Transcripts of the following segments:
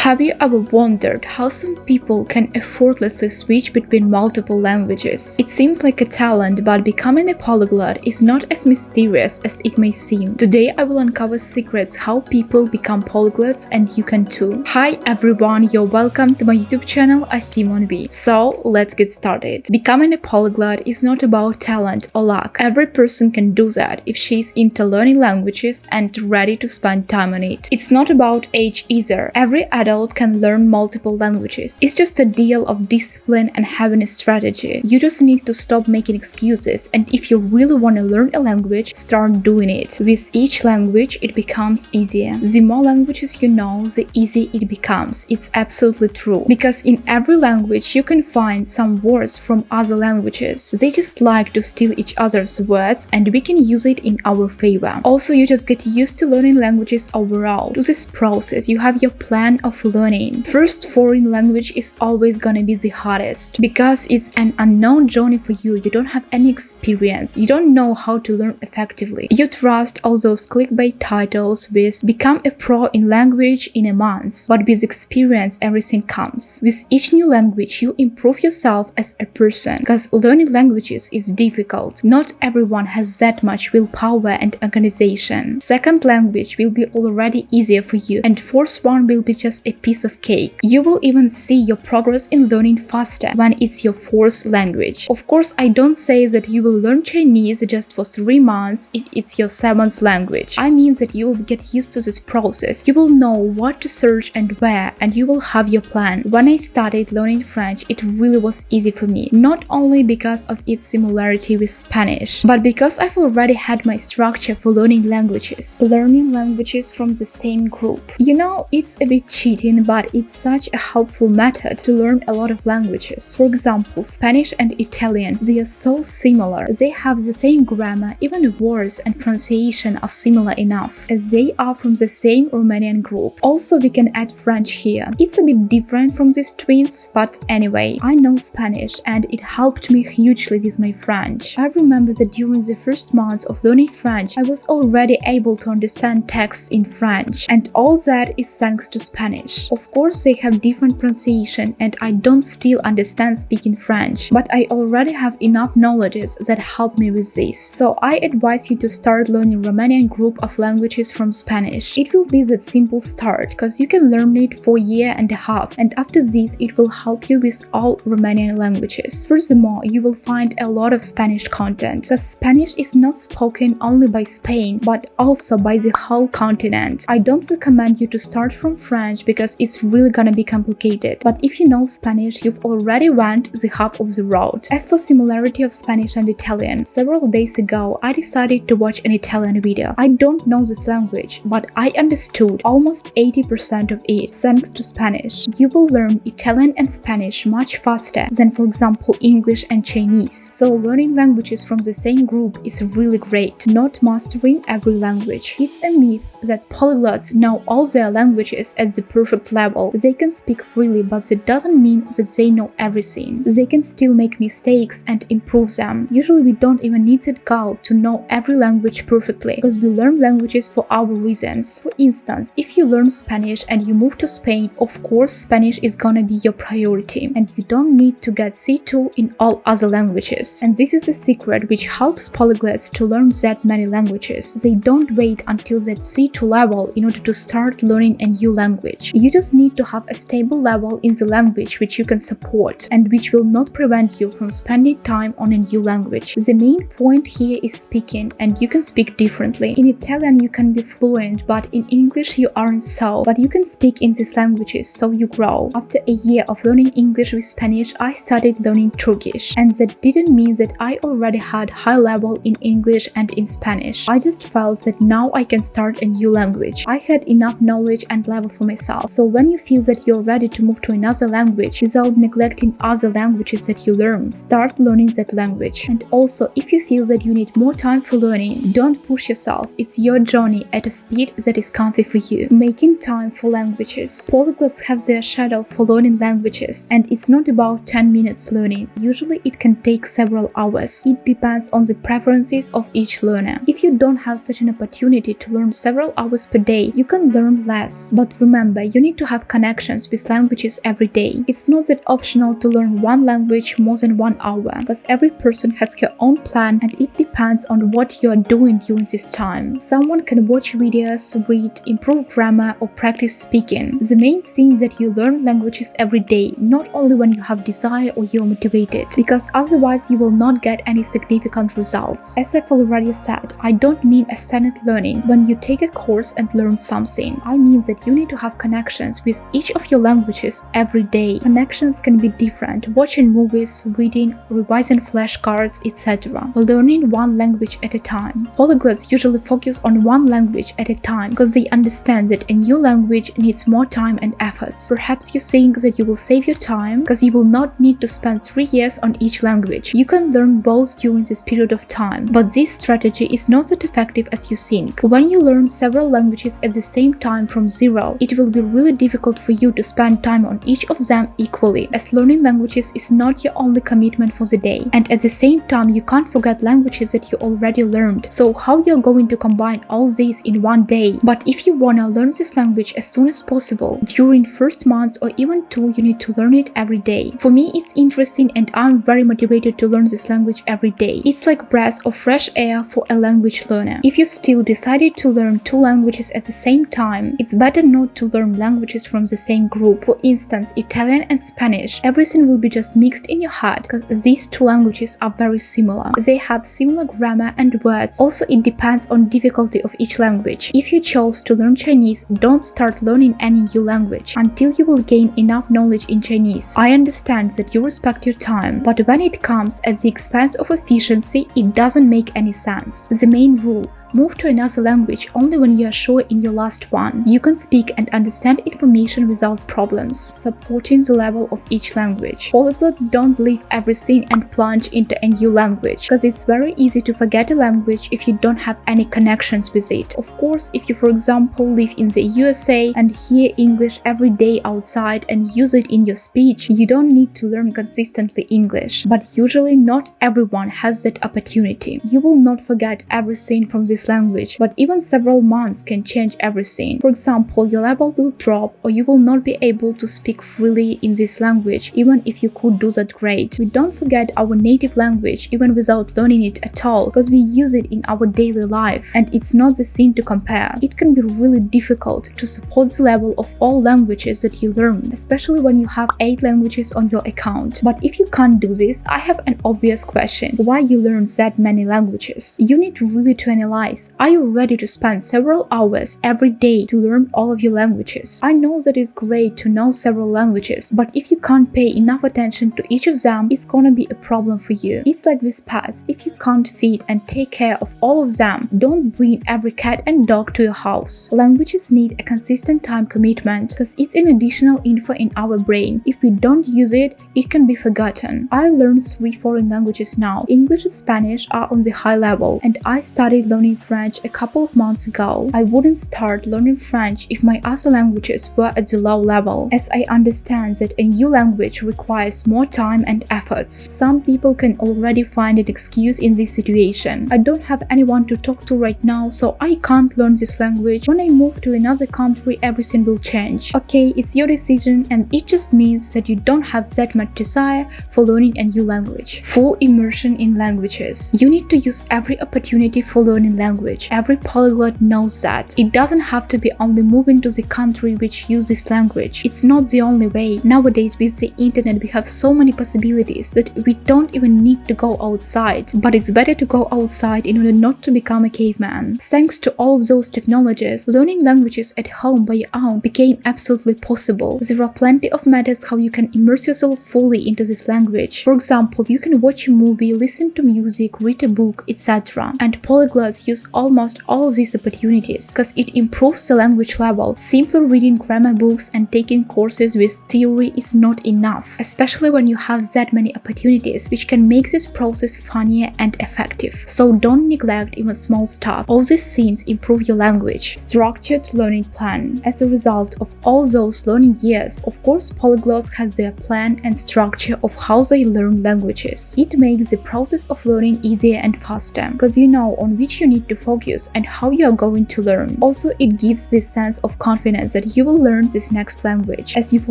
Have you ever wondered how some people can effortlessly switch between multiple languages? It seems like a talent, but becoming a polyglot is not as mysterious as it may seem. Today I will uncover secrets how people become polyglots, and you can too. Hi everyone, you're welcome to my YouTube channel Asimon. So let's get started. Becoming a polyglot is not about talent or luck. Every person can do that if she's into learning languages and ready to spend time on it. It's not about age either. Every adult can learn multiple languages. It's just a deal of discipline and having a strategy. You just need to stop making excuses, and if you really want to learn a language, start doing it. With each language, it becomes easier. The more languages you know, the easier it becomes. It's absolutely true. Because in every language, you can find some words from other languages. They just like to steal each other's words, and we can use it in our favor. Also, you just get used to learning languages overall. To this process, you have your plan of learning. First foreign language is always gonna be the hardest because it's an unknown journey for you. You don't have any experience. You don't know how to learn effectively. You trust all those clickbait titles with become a pro in language in a month. But with experience, everything comes. With each new language, you improve yourself as a person because learning languages is difficult. Not everyone has that much willpower and organization. Second language will be already easier for you, and fourth one will be just a piece of cake. You will even see your progress in learning faster when it's your fourth language. Of course, I don't say that you will learn Chinese just for 3 months if it's your 7th language. I mean that you will get used to this process. You will know what to search and where, and you will have your plan. When I started learning French, it really was easy for me. Not only because of its similarity with Spanish, but because I've already had my structure for learning languages. Learning languages from the same group. You know, it's a bit cheating, but it's such a helpful method to learn a lot of languages. For example, Spanish and Italian, they are so similar. They have the same grammar, even words and pronunciation are similar enough, as they are from the same Romanian group. Also, we can add French here. It's a bit different from these twins, but anyway, I know Spanish and it helped me hugely with my French. I remember that during the first months of learning French, I was already able to understand texts in French, and all that is thanks to Spanish. Of course, they have different pronunciation and I don't still understand speaking French, but I already have enough knowledges that help me with this. So I advise you to start learning Romanian group of languages from Spanish. It will be that simple start because you can learn it for a year and a half, and after this it will help you with all Romanian languages. Furthermore, you will find a lot of Spanish content because Spanish is not spoken only by Spain but also by the whole continent. I don't recommend you to start from French because it's really gonna be complicated, but if you know Spanish, you've already went the half of the road. As for similarity of Spanish and Italian, several days ago I decided to watch an Italian video. I don't know this language, but I understood almost 80% of it thanks to Spanish. You will learn Italian and Spanish much faster than, for example, English and Chinese. So learning languages from the same group is really great, not mastering every language. It's a myth that polyglots know all their languages at the perfect level. They can speak freely, but that doesn't mean that they know everything. They can still make mistakes and improve them. Usually we don't even need that goal to know every language perfectly, because we learn languages for our reasons. For instance, if you learn Spanish and you move to Spain, of course Spanish is gonna be your priority, and you don't need to get C2 in all other languages. And this is the secret which helps polyglots to learn that many languages. They don't wait until that C2 level in order to start learning a new language. You just need to have a stable level in the language which you can support and which will not prevent you from spending time on a new language. The main point here is speaking, and you can speak differently. In Italian you can be fluent, but in English you aren't so. But you can speak in these languages, so you grow. After a year of learning English with Spanish, I started learning Turkish, and that didn't mean that I already had high level in English and in Spanish. I just felt that now I can start a new language. I had enough knowledge and level for myself. So when you feel that you're ready to move to another language without neglecting other languages that you learn, start learning that language. And also, if you feel that you need more time for learning, don't push yourself. It's your journey at a speed that is comfy for you. Making time for languages. Polyglots have their schedule for learning languages, and it's not about 10 minutes learning. Usually it can take several hours. It depends on the preferences of each learner. If you don't have such an opportunity to learn several hours per day, you can learn less. But remember, you need to have connections with languages every day. It's not that optional to learn one language more than 1 hour, because every person has her own plan and it depends on what you are doing during this time. Someone can watch videos, read, improve grammar, or practice speaking. The main thing is that you learn languages every day, not only when you have desire or you're motivated, because otherwise you will not get any significant results. As I've already said, I don't mean a standard learning when you take a course and learn something. I mean that you need to have connections with each of your languages every day. Connections can be different: watching movies, reading, revising flashcards, etc. Learning one language at a time. Polyglots usually focus on one language at a time because they understand that a new language needs more time and efforts. Perhaps you think that you will save your time because you will not need to spend 3 years on each language. You can learn both during this period of time, but this strategy is not that effective as you think. When you learn several languages at the same time from zero, it will be really difficult for you to spend time on each of them equally, as learning languages is not your only commitment for the day, and at the same time you can't forget languages that you already learned. So how you're going to combine all these in one day? But if you wanna learn this language as soon as possible, during first months or even 2, you need to learn it every day. For me, it's interesting and I'm very motivated to learn this language every day. It's like breath of fresh air for a language learner. If you still decided to learn 2 languages at the same time, it's better not to learn languages from the same group. For instance, Italian and Spanish, everything will be just mixed in your head because these 2 languages are very similar. They have similar grammar and words. Also, it depends on difficulty of each language. If you chose to learn Chinese, don't start learning any new language until you will gain enough knowledge in Chinese. I understand that you respect your time, but when it comes at the expense of efficiency, it doesn't make any sense. The main rule: move to another language only when you are sure in your last one you can speak and understand information without problems, supporting the level of each language. Polyglots don't leave everything and plunge into a new language, because it's very easy to forget a language if you don't have any connections with it. Of course, if you, for example, live in the USA and hear English every day outside and use it in your speech, you don't need to learn consistently English. But usually not everyone has that opportunity. You will not forget everything from this language, but even several months can change everything. For example, your level will drop or you will not be able to speak freely in this language, even if you could do that great. We don't forget our native language even without learning it at all, because we use it in our daily life, and it's not the thing to compare. It can be really difficult to support the level of all languages that you learn, especially when you have 8 languages on your account. But if you can't do this, I have an obvious question: why you learn that many languages? You need really to analyze: are you ready to spend several hours every day to learn all of your languages? I know that it's great to know several languages, but if you can't pay enough attention to each of them, it's gonna be a problem for you. It's like with pets: if you can't feed and take care of all of them, don't bring every cat and dog to your house. Languages need a consistent time commitment because it's an additional info in our brain. If we don't use it, it can be forgotten. I learned 3 foreign languages now. English and Spanish are on the high level, and I started learning French a couple of months ago. I wouldn't start learning French if my other languages were at the low level, as I understand that a new language requires more time and efforts. Some people can already find an excuse in this situation: I don't have anyone to talk to right now, so I can't learn this language. When I move to another country, everything will change. Okay, it's your decision, and it just means that you don't have that much desire for learning a new language. Full immersion in languages. You need to use every opportunity for learning language. Every polyglot knows that. It doesn't have to be only moving to the country which uses this language. It's not the only way. Nowadays, with the internet, we have so many possibilities that we don't even need to go outside. But it's better to go outside in order not to become a caveman. Thanks to all of those technologies, learning languages at home by your own became absolutely possible. There are plenty of methods how you can immerse yourself fully into this language. For example, you can watch a movie, listen to music, read a book, etc. And polyglots use almost all of these opportunities because it improves the language level. Simply reading grammar books and taking courses with theory is not enough, especially when you have that many opportunities, which can make this process funnier and effective. So don't neglect even small stuff. All these things improve your language. Structured learning plan. As a result of all those learning years, of course, polyglots has their plan and structure of how they learn languages. It makes the process of learning easier and faster, because you know on which you need to focus and how you are going to learn. Also, it gives this sense of confidence that you will learn this next language, as you've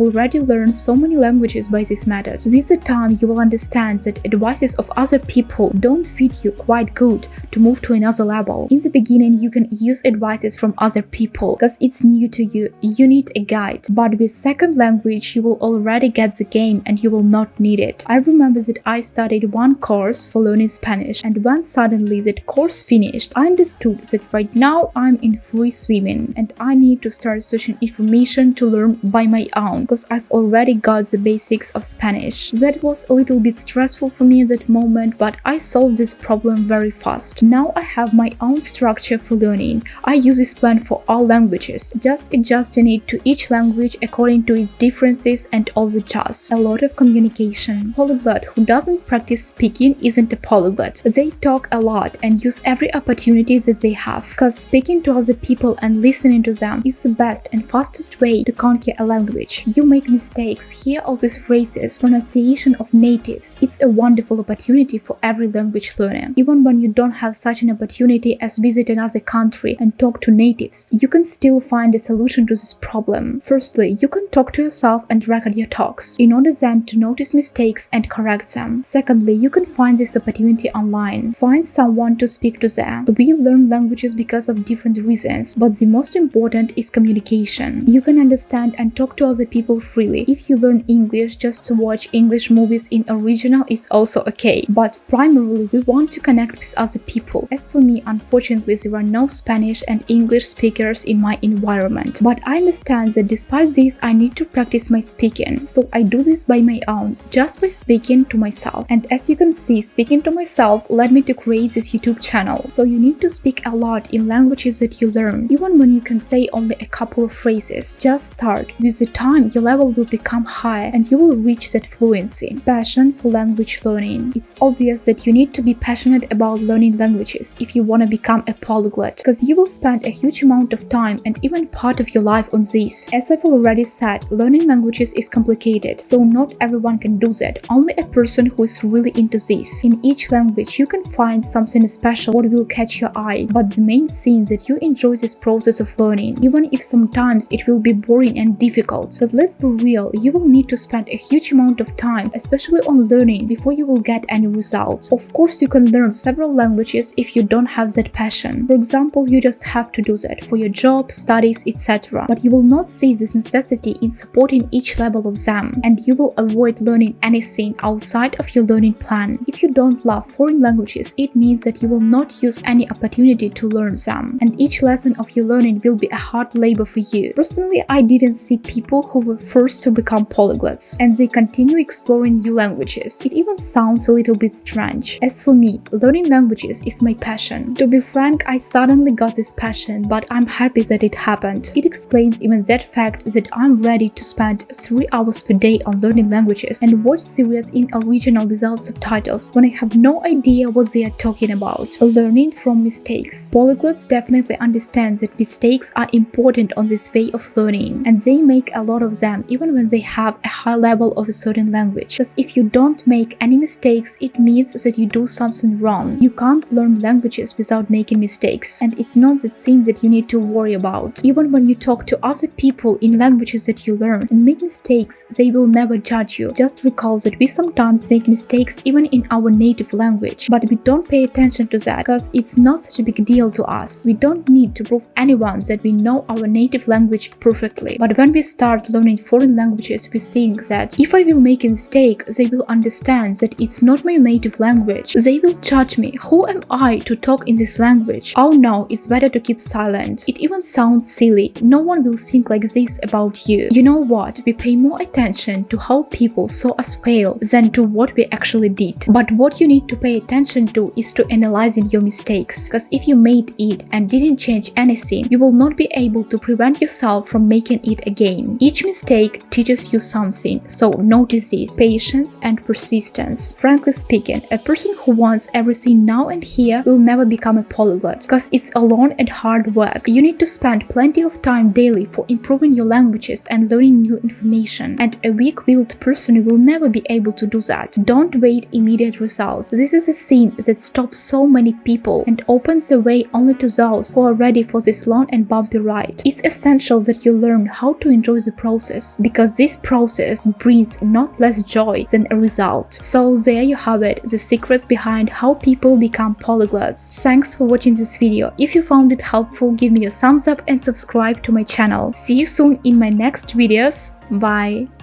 already learned so many languages by this method. With the time, you will understand that advices of other people don't fit you quite good to move to another level. In the beginning, you can use advices from other people because it's new to you. You need a guide. But with second language, you will already get the game and you will not need it. I remember that I studied one course for learning Spanish, and when suddenly that course finished, I understood that right now I'm in free swimming and I need to start searching information to learn by my own because I've already got the basics of Spanish. That was a little bit stressful for me at that moment, but I solved this problem very fast. Now I have my own structure for learning. I use this plan for all languages, just adjusting it to each language according to its differences and all the tasks. A lot of communication. Polyglot who doesn't practice speaking isn't a polyglot. They talk a lot and use every opportunity that they have, because speaking to other people and listening to them is the best and fastest way to conquer a language. You make mistakes, hear all these phrases, pronunciation of natives. It's a wonderful opportunity for every language learner. Even when you don't have such an opportunity as visit another country and talk to natives, you can still find a solution to this problem. Firstly, you can talk to yourself and record your talks, in order then to notice mistakes and correct them. Secondly, you can find this opportunity online. Find someone to speak to them. We learn languages because of different reasons, but the most important is communication. You can understand and talk to other people freely. If you learn English just to watch English movies in original, it's also okay, but primarily we want to connect with other people. As for me, unfortunately, there are no Spanish and English speakers in my environment, but I understand that despite this, I need to practice my speaking, so I do this by my own, just by speaking to myself. And as you can see, speaking to myself led me to create this YouTube channel. So you need to speak a lot in languages that you learn, even when you can say only a couple of phrases. Just start. With the time, your level will become higher and you will reach that fluency. Passion for language learning. It's obvious that you need to be passionate about learning languages if you want to become a polyglot, because you will spend a huge amount of time and even part of your life on this. As I've already said, learning languages is complicated, so not everyone can do that. Only a person who is really into this. In each language, you can find something special what will catch your eye, but the main thing is that you enjoy this process of learning, even if sometimes it will be boring and difficult. Because let's be real, you will need to spend a huge amount of time, especially on learning, before you will get any results. Of course, you can learn several languages if you don't have that passion. For example, you just have to do that for your job, studies, etc. But you will not see this necessity in supporting each level of them, and you will avoid learning anything outside of your learning plan. If you don't love foreign languages, it means that you will not use any opportunity to learn them, and each lesson of your learning will be a hard labor for you. Personally, I didn't see people who were forced to become polyglots, and they continue exploring new languages. It even sounds a little bit strange. As for me, learning languages is my passion. To be frank, I suddenly got this passion, but I'm happy that it happened. It explains even that fact that I'm ready to spend 3 hours per day on learning languages and watch series in original without subtitles when I have no idea what they are talking about. Learning from mistakes. Polyglots definitely understand that mistakes are important on this way of learning, and they make a lot of them even when they have a high level of a certain language. Because if you don't make any mistakes, it means that you do something wrong. You can't learn languages without making mistakes, and it's not that thing that you need to worry about. Even when you talk to other people in languages that you learn and make mistakes, they will never judge you. Just recall that we sometimes make mistakes even in our native language, but we don't pay attention to that because it's not such a big deal to us. We don't need to prove anyone that we know our native language perfectly. But when we start learning foreign languages, we think that if I will make a mistake, they will understand that it's not my native language. They will judge me. Who am I to talk in this language? Oh no, it's better to keep silent. It even sounds silly. No one will think like this about you. You know what? We pay more attention to how people saw us fail than to what we actually did. But what you need to pay attention to is to analyzing your mistakes. Because if you made it and didn't change anything, you will not be able to prevent yourself from making it again. Each mistake teaches you something, so notice this. Patience and persistence. Frankly speaking, a person who wants everything now and here will never become a polyglot, because it's a long and hard work. You need to spend plenty of time daily for improving your languages and learning new information, and a weak-willed person will never be able to do that. Don't wait immediate results. This is a thing that stops so many people, and and opens the way only to those who are ready for this long and bumpy ride. It's essential that you learn how to enjoy the process, because this process brings not less joy than a result. So there you have it, the secrets behind how people become polyglots. Thanks for watching this video. If you found it helpful, give me a thumbs up and subscribe to my channel. See you soon in my next videos. Bye!